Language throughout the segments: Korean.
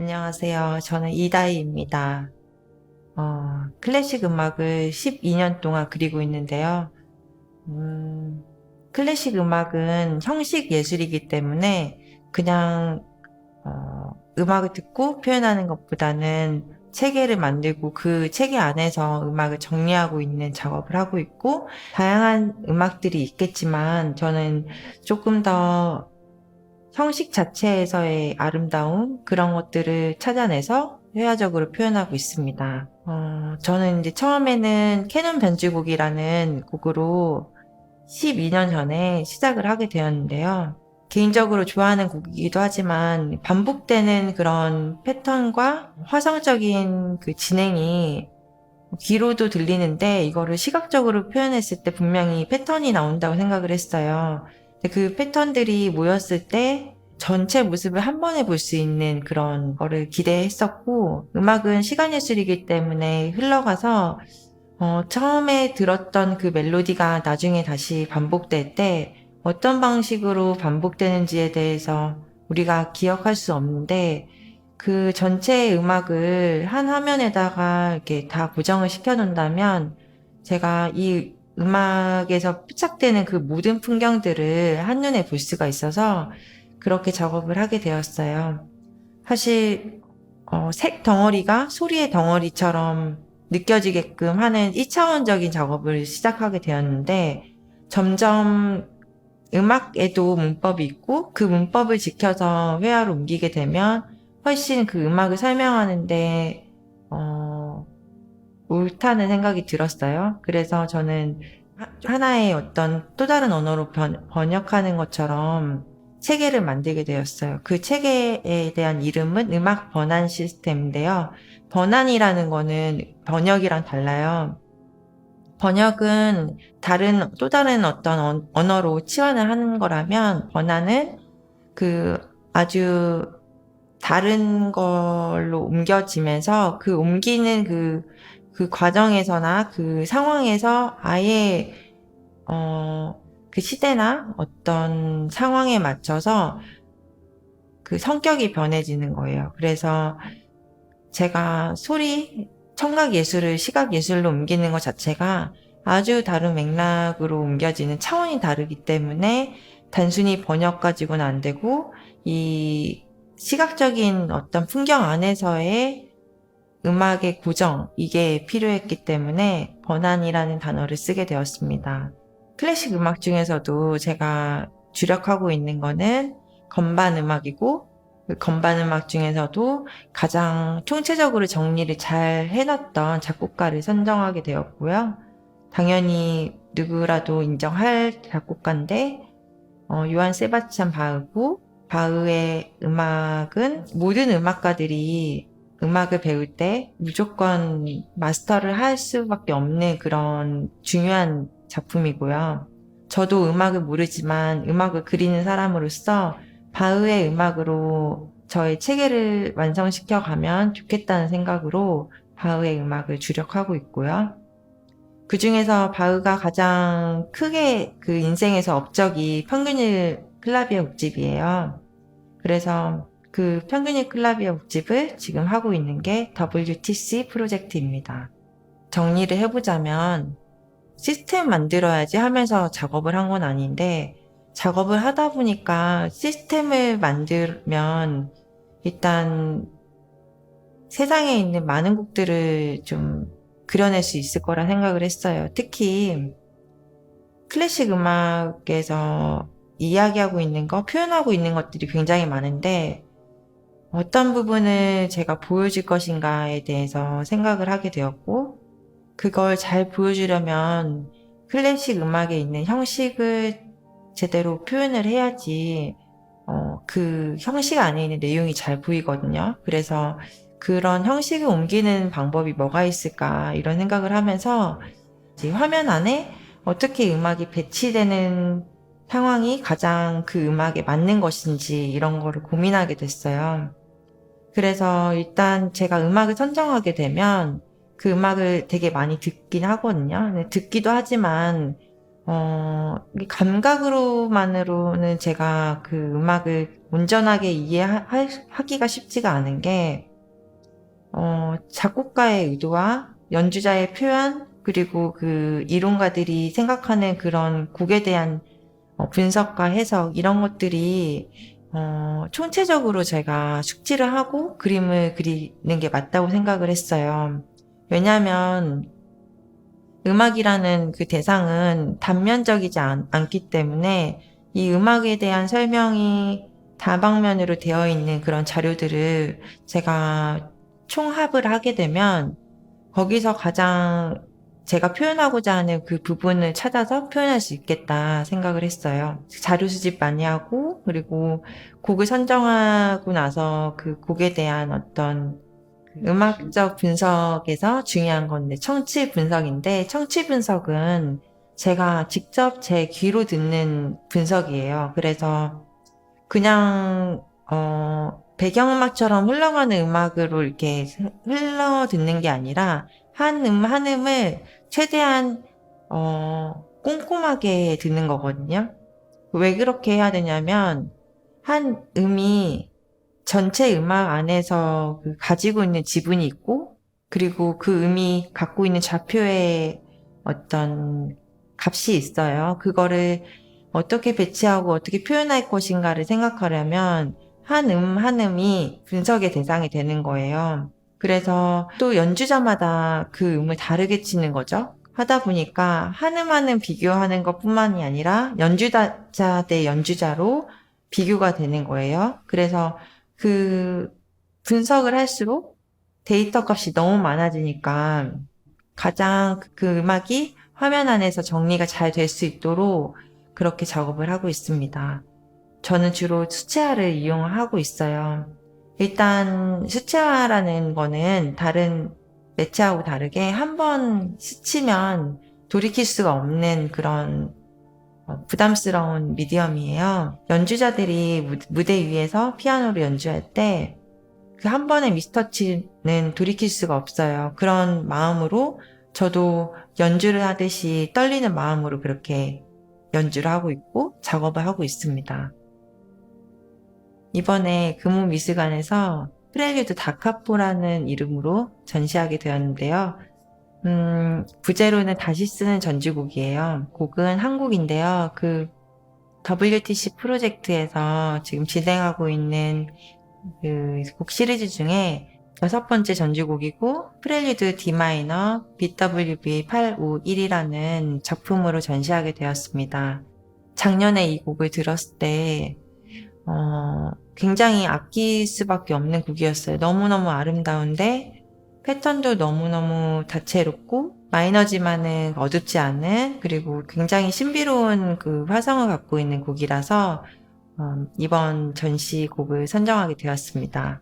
안녕하세요. 저는 이다희입니다. 클래식 음악을 12년 동안 그리고 있는데요. 음, 클래식 음악은 형식 예술이기 때문에 그냥 음악을 듣고 표현하는 것보다는 체계를 만들고 그 체계 안에서 음악을 정리하고 있는 작업을 하고 있고, 다양한 음악들이 있겠지만 저는 조금 더 형식 자체에서의 아름다움, 그런 것들을 찾아내서 회화적으로 표현하고 있습니다. 저는 이제 처음에는 캐논 변주곡이라는 곡으로 12년 전에 시작을 하게 되었는데요. 개인적으로 좋아하는 곡이기도 하지만 반복되는 그런 패턴과 화성적인 그 진행이 귀로도 들리는데, 이거를 시각적으로 표현했을 때 분명히 패턴이 나온다고 생각을 했어요. 근데 그 패턴들이 모였을 때 전체 모습을 한 번에 볼 수 있는 그런 거를 기대했었고, 음악은 시간 예술이기 때문에 흘러가서 처음에 들었던 그 멜로디가 나중에 다시 반복될 때 어떤 방식으로 반복되는지에 대해서 우리가 기억할 수 없는데, 그 전체 음악을 한 화면에다가 이렇게 다 고정을 시켜 놓는다면 제가 이 음악에서 포착되는 그 모든 풍경들을 한눈에 볼 수가 있어서 그렇게 작업을 하게 되었어요. 사실 색 덩어리가 소리의 덩어리처럼 느껴지게끔 하는 2차원적인 작업을 시작하게 되었는데, 점점 음악에도 문법이 있고 그 문법을 지켜서 회화로 옮기게 되면 훨씬 그 음악을 설명하는데 옳다는 생각이 들었어요. 그래서 저는 하나의 어떤 또 다른 언어로 번역하는 것처럼 체계를 만들게 되었어요. 그 체계에 대한 이름은 음악 번안 시스템인데요. 번안이라는 거는 번역이랑 달라요. 번역은 또 다른 어떤 언어로 치환을 하는 거라면, 번안은 그 아주 다른 걸로 옮겨지면서 그 옮기는 그 과정에서나 그 상황에서 아예 그 시대나 어떤 상황에 맞춰서 그 성격이 변해지는 거예요. 그래서 제가 청각 예술을 시각 예술로 옮기는 것 자체가 아주 다른 맥락으로 옮겨지는 차원이 다르기 때문에 단순히 번역 가지고는 안 되고, 이 시각적인 어떤 풍경 안에서의 음악의 고정, 이게 필요했기 때문에 번안이라는 단어를 쓰게 되었습니다. 클래식 음악 중에서도 제가 주력하고 있는 거는 건반 음악이고, 그 건반 음악 중에서도 가장 총체적으로 정리를 잘 해놨던 작곡가를 선정하게 되었고요. 당연히 누구라도 인정할 작곡가인데, 요한 세바스찬 바흐고, 바흐의 음악은 모든 음악가들이 음악을 배울 때 무조건 마스터를 할 수밖에 없는 그런 중요한 작품이고요. 저도 음악을 모르지만 음악을 그리는 사람으로서 바흐의 음악으로 저의 체계를 완성시켜 가면 좋겠다는 생각으로 바흐의 음악을 주력하고 있고요. 그 중에서 바흐가 가장 크게 그 인생에서 업적이 평균일 클라비에 곡집이에요. 그래서 그 평균일 클라비에 곡집을 지금 하고 있는 게 WTC 프로젝트입니다. 정리를 해보자면, 시스템 만들어야지 하면서 작업을 한 건 아닌데, 작업을 하다 보니까 시스템을 만들면 일단 세상에 있는 많은 곡들을 좀 그려낼 수 있을 거라 생각을 했어요. 특히 클래식 음악에서 이야기하고 있는 거, 표현하고 있는 것들이 굉장히 많은데, 어떤 부분을 제가 보여줄 것인가에 대해서 생각을 하게 되었고, 그걸 잘 보여주려면 클래식 음악에 있는 형식을 제대로 표현을 해야지 그 형식 안에 있는 내용이 잘 보이거든요. 그래서 그런 형식을 옮기는 방법이 뭐가 있을까, 이런 생각을 하면서 화면 안에 어떻게 음악이 배치되는 상황이 가장 그 음악에 맞는 것인지, 이런 거를 고민하게 됐어요. 그래서 일단 제가 음악을 선정하게 되면 그 음악을 되게 많이 듣긴 하거든요. 듣기도 하지만 감각으로만으로는 제가 그 음악을 온전하게 이해하기가 쉽지가 않은 게, 작곡가의 의도와 연주자의 표현, 그리고 그 이론가들이 생각하는 그런 곡에 대한 분석과 해석, 이런 것들이 총체적으로 제가 숙지를 하고 그림을 그리는 게 맞다고 생각을 했어요. 왜냐하면 음악이라는 그 대상은 단면적이지 않기 때문에 이 음악에 대한 설명이 다방면으로 되어 있는 그런 자료들을 제가 총합을 하게 되면 거기서 가장 제가 표현하고자 하는 그 부분을 찾아서 표현할 수 있겠다 생각을 했어요. 자료 수집 많이 하고, 그리고 곡을 선정하고 나서 그 곡에 대한 어떤 음악적 분석에서 중요한 건데, 청취 분석인데, 청취 분석은 제가 직접 제 귀로 듣는 분석이에요. 그래서 그냥 배경음악처럼 흘러가는 음악으로 이렇게 흘러 듣는 게 아니라 한 한 음을 최대한 꼼꼼하게 듣는 거거든요. 왜 그렇게 해야 되냐면 한 음이 전체 음악 안에서 가지고 있는 지분이 있고, 그리고 그 음이 갖고 있는 좌표의 어떤 값이 있어요. 그거를 어떻게 배치하고 어떻게 표현할 것인가를 생각하려면 한 한 음이 분석의 대상이 되는 거예요. 그래서 또 연주자마다 그 음을 다르게 치는 거죠. 하다 보니까 한 음 한 음 비교하는 것뿐만이 아니라 연주자 대 연주자로 비교가 되는 거예요. 그래서 그 분석을 할수록 데이터 값이 너무 많아지니까 가장 그 음악이 화면 안에서 정리가 잘 될 수 있도록 그렇게 작업을 하고 있습니다. 저는 주로 수채화를 이용하고 있어요. 일단 수채화라는 거는 다른 매체하고 다르게 한 번 스치면 돌이킬 수가 없는 그런 부담스러운 미디엄이에요. 연주자들이 무대 위에서 피아노를 연주할 때 그 한 번의 미스터치는 돌이킬 수가 없어요. 그런 마음으로 저도 연주를 하듯이 떨리는 마음으로 그렇게 연주를 하고 있고 작업을 하고 있습니다. 이번에 금호미술관에서 프렐류드 다카포라는 이름으로 전시하게 되었는데요. 부제로는 다시 쓰는 전주곡이에요. 곡은 한국인데요. 그 WTC 프로젝트에서 지금 진행하고 있는 그 곡 시리즈 중에 6번째 전주곡이고, 프렐류드 D 마이너 BWV 851이라는 작품으로 전시하게 되었습니다. 작년에 이 곡을 들었을 때 굉장히 아낄 수밖에 없는 곡이었어요. 너무너무 아름다운데 패턴도 너무너무 다채롭고 마이너지만은 어둡지 않은, 그리고 굉장히 신비로운 그 화성을 갖고 있는 곡이라서 이번 전시곡을 선정하게 되었습니다.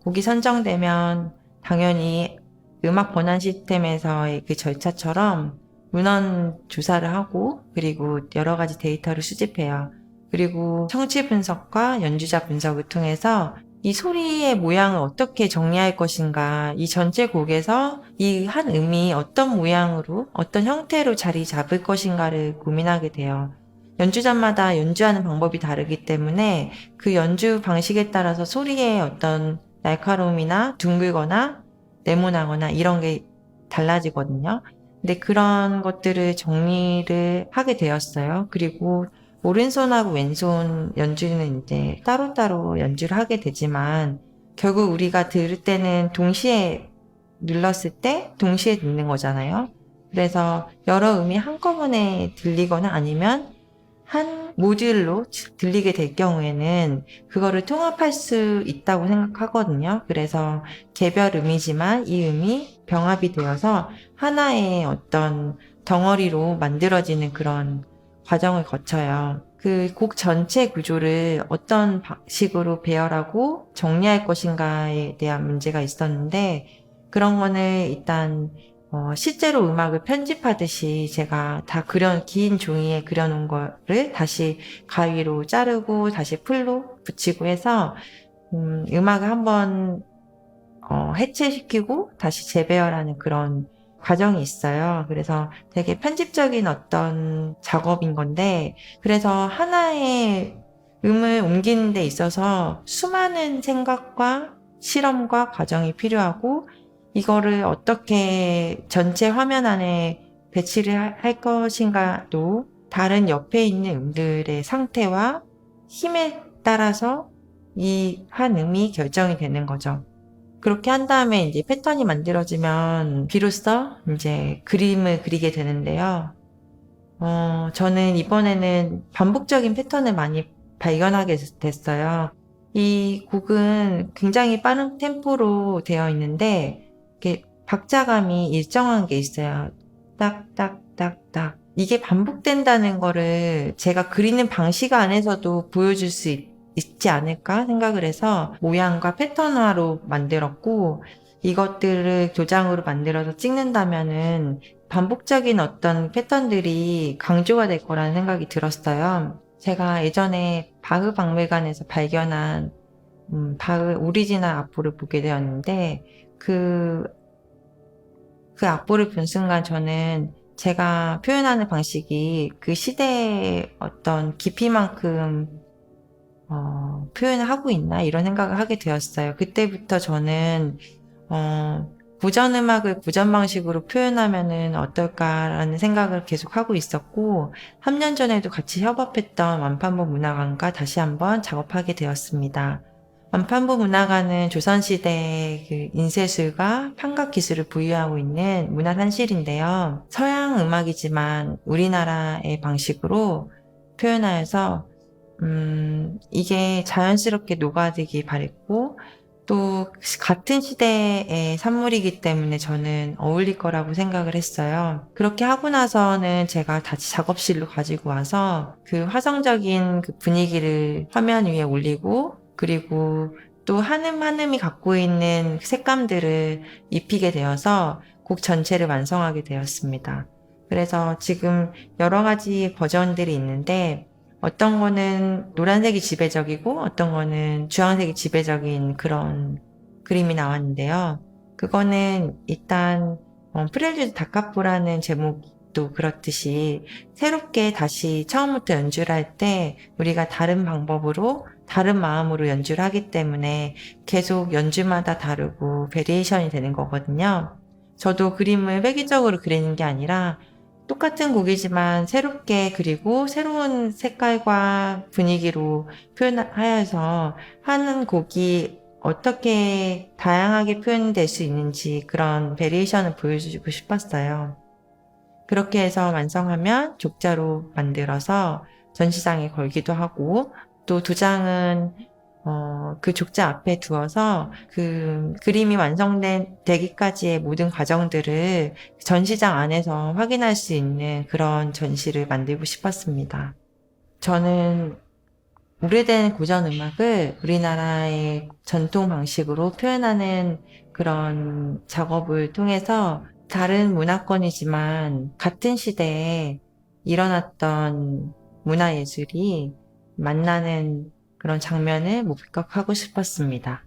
곡이 선정되면 당연히 음악 번안 시스템에서의 그 절차처럼 문헌 조사를 하고, 그리고 여러 가지 데이터를 수집해요. 그리고 청취 분석과 연주자 분석을 통해서 이 소리의 모양을 어떻게 정리할 것인가, 이 전체 곡에서 이 한 음이 어떤 모양으로, 어떤 형태로 자리 잡을 것인가를 고민하게 돼요. 연주자마다 연주하는 방법이 다르기 때문에 그 연주 방식에 따라서 소리의 어떤 날카로움이나 둥글거나 네모나거나 이런 게 달라지거든요. 근데 그런 것들을 정리를 하게 되었어요. 그리고 오른손하고 왼손 연주는 이제 따로따로 연주를 하게 되지만 결국 우리가 들을 때는 동시에 눌렀을 때 동시에 듣는 거잖아요. 그래서 여러 음이 한꺼번에 들리거나 아니면 한 모듈로 들리게 될 경우에는 그거를 통합할 수 있다고 생각하거든요. 그래서 개별 음이지만 이 음이 병합이 되어서 하나의 어떤 덩어리로 만들어지는 그런 과정을 거쳐요. 그 곡 전체 구조를 어떤 방식으로 배열하고 정리할 것인가에 대한 문제가 있었는데, 그런 거는 일단 실제로 음악을 편집하듯이 제가 다 긴 종이에 그려놓은 거를 다시 가위로 자르고 다시 풀로 붙이고 해서 음악을 한번 해체시키고 다시 재배열하는 그런 과정이 있어요. 그래서 되게 편집적인 어떤 작업인 건데, 그래서 하나의 음을 옮기는 데 있어서 수많은 생각과 실험과 과정이 필요하고 이거를 어떻게 전체 화면 안에 배치를 할 것인가도 다른 옆에 있는 음들의 상태와 힘에 따라서 이 한 음이 결정이 되는 거죠. 그렇게 한 다음에 이제 패턴이 만들어지면 비로소 이제 그림을 그리게 되는데요. 저는 이번에는 반복적인 패턴을 많이 발견하게 됐어요. 이 곡은 굉장히 빠른 템포로 되어 있는데, 이렇게 박자감이 일정한 게 있어요. 딱, 딱, 딱, 딱. 이게 반복된다는 거를 제가 그리는 방식 안에서도 보여줄 수 있지 않을까 생각을 해서 모양과 패턴화로 만들었고, 이것들을 교장으로 만들어서 찍는다면은 반복적인 어떤 패턴들이 강조가 될 거라는 생각이 들었어요. 제가 예전에 바흐 박물관에서 발견한 바흐 오리지널 악보를 보게 되었는데 그 악보를 본 순간 저는 제가 표현하는 방식이 그 시대의 어떤 깊이만큼 표현을 하고 있나 이런 생각을 하게 되었어요. 그때부터 저는 구전 음악을 구전 방식으로 표현하면은 어떨까라는 생각을 계속 하고 있었고 3년 전에도 같이 협업했던 완판부 문화관과 다시 한번 작업하게 되었습니다. 완판부 문화관은 조선시대의 그 인쇄술과 판각 기술을 부유하고 있는 문화산실인데요. 서양 음악이지만 우리나라의 방식으로 표현하여서 이게 자연스럽게 녹아들기 바랬고 또 같은 시대의 산물이기 때문에 저는 어울릴 거라고 생각을 했어요. 그렇게 하고 나서는 제가 다시 작업실로 가지고 와서 그 화성적인 그 분위기를 화면 위에 올리고 그리고 또 한 음 한 음이 갖고 있는 색감들을 입히게 되어서 곡 전체를 완성하게 되었습니다. 그래서 지금 여러 가지 버전들이 있는데 어떤 거는 노란색이 지배적이고 어떤 거는 주황색이 지배적인 그런 그림이 나왔는데요. 그거는 일단 프렐류드 다카포라는 제목도 그렇듯이 새롭게 다시 처음부터 연주를 할 때 우리가 다른 방법으로 다른 마음으로 연주를 하기 때문에 계속 연주마다 다르고 베리에이션이 되는 거거든요. 저도 그림을 획일적으로 그리는 게 아니라 똑같은 곡이지만 새롭게 그리고 새로운 색깔과 분위기로 표현하여서 하는 곡이 어떻게 다양하게 표현될 수 있는지 그런 베리에이션을 보여주고 싶었어요. 그렇게 해서 완성하면 족자로 만들어서 전시장에 걸기도 하고 또 두 장은 그 족자 앞에 두어서 그 그림이 완성되기까지의 모든 과정들을 전시장 안에서 확인할 수 있는 그런 전시를 만들고 싶었습니다. 저는 오래된 고전 음악을 우리나라의 전통 방식으로 표현하는 그런 작업을 통해서 다른 문화권이지만 같은 시대에 일어났던 문화예술이 만나는 그런 장면을 목격하고 싶었습니다.